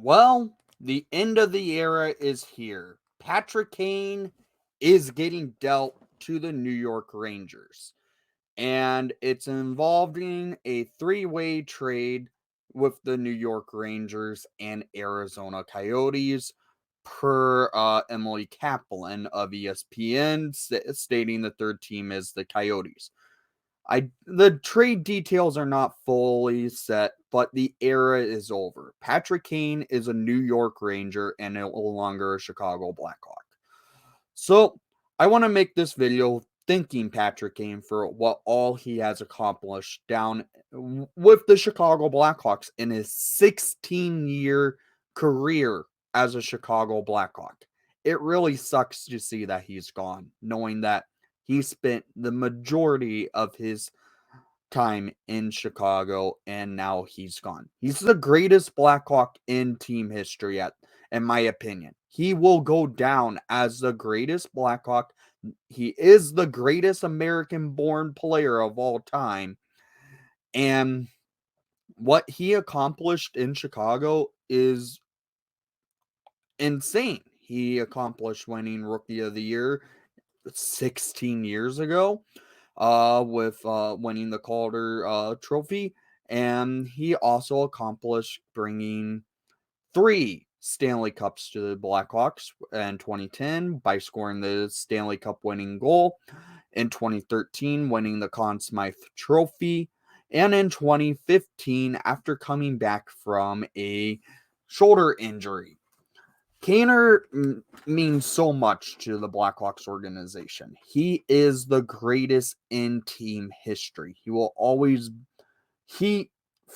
Well, the end of the era is here. Patrick Kane is getting dealt to the New York Rangers, and it's involving a three-way trade with the New York Rangers and Arizona Coyotes, per Emily Kaplan of ESPN, stating the third team is the Coyotes. The trade details are not fully set, but the era is over. Patrick Kane is a New York Ranger and no longer a Chicago Blackhawk. So I want to make this video thanking Patrick Kane for what all he has accomplished down with the Chicago Blackhawks in his 16-year career as a Chicago Blackhawk. It really sucks to see that he's gone, knowing that he spent the majority of his time in Chicago and now he's gone. He's the greatest Blackhawk in team history, in my opinion. He will go down as the greatest Blackhawk. He is the greatest American born player of all time. And what he accomplished in Chicago is insane. He accomplished winning Rookie of the Year 16 years ago, with winning the Calder Trophy, and he also accomplished bringing 3 Stanley Cups to the Blackhawks in 2010 by scoring the Stanley Cup winning goal, in 2013 winning the Conn Smythe Trophy, and in 2015 after coming back from a shoulder injury. Kaner means so much to the Blackhawks organization. He is the greatest in team history. He will always he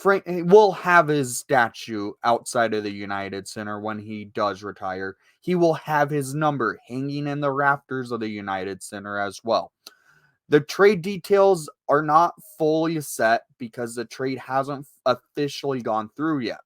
will have his statue outside of the United Center when he does retire. He will have his number hanging in the rafters of the United Center as well. The trade details are not fully set because the trade hasn't officially gone through yet.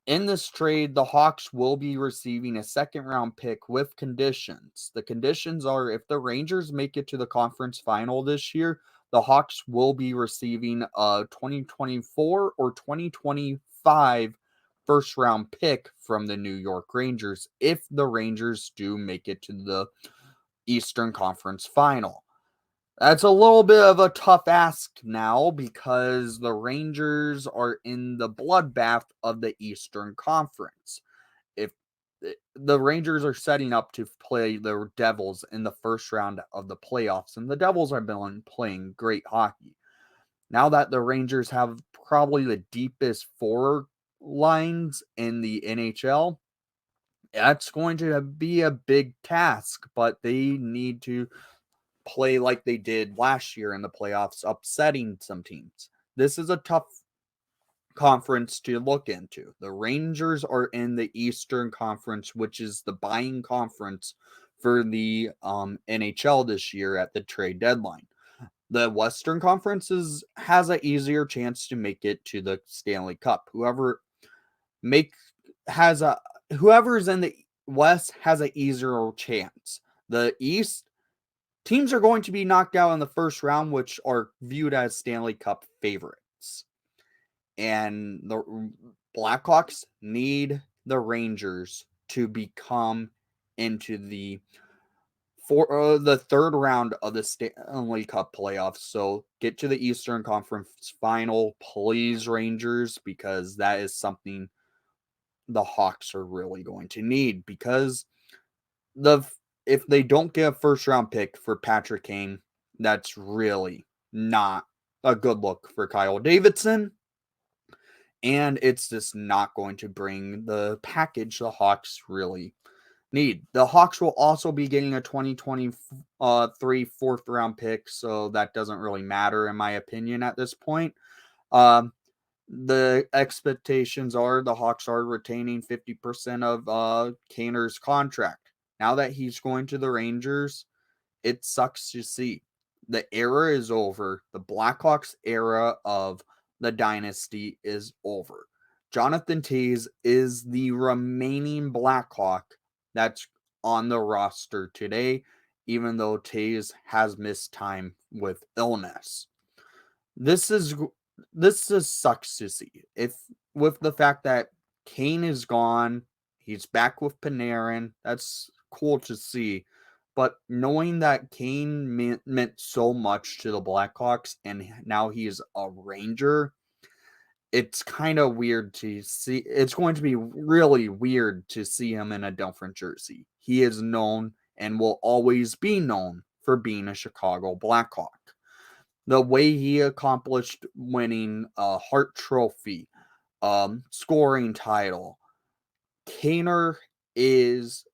In this trade, the Hawks will be receiving a second-round pick with conditions. The conditions are if the Rangers make it to the conference final this year, the Hawks will be receiving a 2024 or 2025 first-round pick from the New York Rangers if the Rangers do make it to the Eastern Conference final. That's a little bit of a tough ask now because the Rangers are in the bloodbath of the Eastern Conference. If the Rangers are setting up to play the Devils in the first round of the playoffs, and the Devils have been playing great hockey. Now that the Rangers have probably the deepest forward lines in the NHL, that's going to be a big task, but they need to play like they did last year in the playoffs, upsetting some teams. This is a tough conference to look into. The Rangers are in the Eastern Conference, which is the buying conference for the NHL this year at the trade deadline. The Western Conference has an easier chance to make it to the Stanley Cup. Make has a whoever's in the West has an easier chance. The East teams are going to be knocked out in the first round, which are viewed as Stanley Cup favorites. And the Blackhawks need the Rangers to become into the third round of the Stanley Cup playoffs. So get to the Eastern Conference final, please, Rangers, because that is something the Hawks are really going to need. Because if they don't get a first round pick for Patrick Kane, that's really not a good look for Kyle Davidson. And it's just not going to bring the package the Hawks really need. The Hawks will also be getting a 2023 fourth round pick, so that doesn't really matter in my opinion at this point. The expectations are the Hawks are retaining 50% of Kaner's contract. Now that he's going to the Rangers, it sucks to see. The era is over. The Blackhawks era of the dynasty is over. Jonathan Toews is the remaining Blackhawk that's on the roster today, even though Toews has missed time with illness. This just sucks to see. If with the fact that Kane is gone. He's back with Panarin. That's cool to see. But knowing that Kane meant so much to the Blackhawks and now he's a Ranger, it's kind of weird to see. It's going to be really weird to see him in a different jersey. He is known and will always be known for being a Chicago Blackhawk. The way he accomplished winning a Hart Trophy, scoring title, Kaner is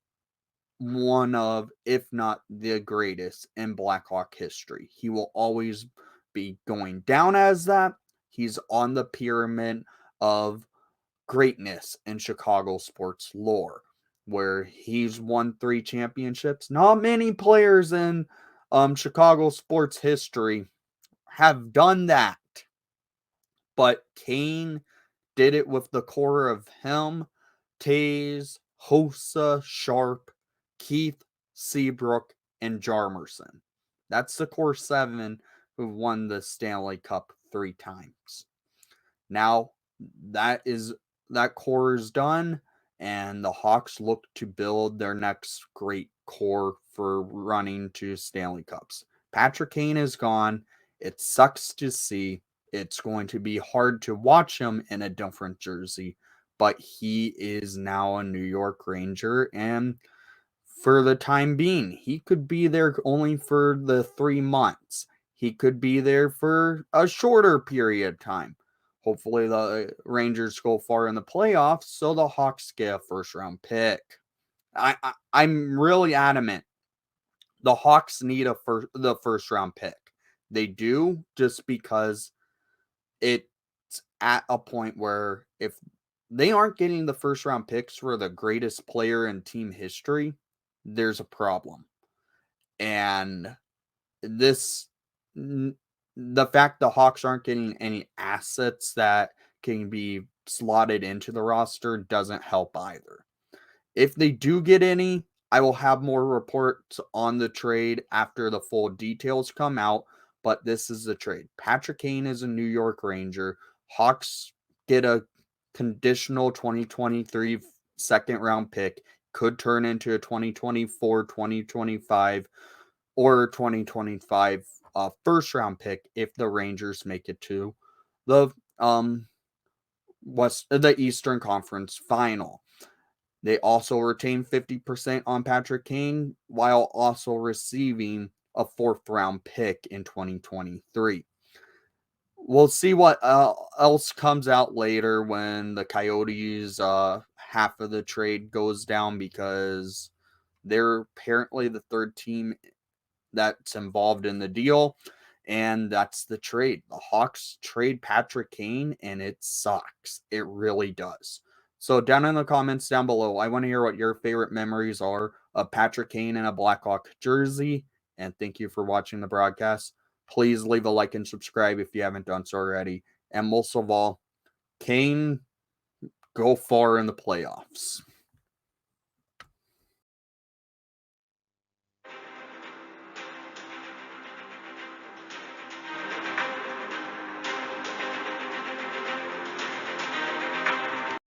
one of, if not the greatest in Blackhawk history. He will always be going down as that. He's on the pyramid of greatness in Chicago sports lore, where he's won 3 championships. Not many players in Chicago sports history have done that, but Kane did it with the core of him, Taze, Hossa, Sharp, Keith, Seabrook, and Jarmerson. That's the core 7 who won the Stanley Cup 3 times. Now that core is done, and the Hawks look to build their next great core for running to Stanley Cups. Patrick Kane is gone. It sucks to see. It's going to be hard to watch him in a different jersey, but he is now a New York Ranger, and for the time being, he could be there only for the 3 months. He could be there for a shorter period of time. Hopefully the Rangers go far in the playoffs so the Hawks get a first round pick. I'm really adamant. The Hawks need the first round pick. They do, just because it's at a point where if they aren't getting the first round picks for the greatest player in team history, there's a problem. And this, the fact the Hawks aren't getting any assets that can be slotted into the roster doesn't help either. If they do get any, I will have more reports on the trade after the full details come out, but this is the trade. Patrick Kane is a New York Ranger. Hawks get a conditional 2023 second round pick, could turn into a 2024, 2025, or 2025 first round pick if the Rangers make it to the the Eastern Conference final. They also retain 50% on Patrick Kane while also receiving a 4th round pick in 2023. We'll see what else comes out later when the Coyotes half of the trade goes down, because they're apparently the 3rd team that's involved in the deal, and that's the trade. The Hawks trade Patrick Kane, and it sucks. It really does. So down in the comments down below, I want to hear what your favorite memories are of Patrick Kane in a Blackhawk jersey, and thank you for watching the broadcast. Please leave a like and subscribe if you haven't done so already. And most of all, Kane, go far in the playoffs.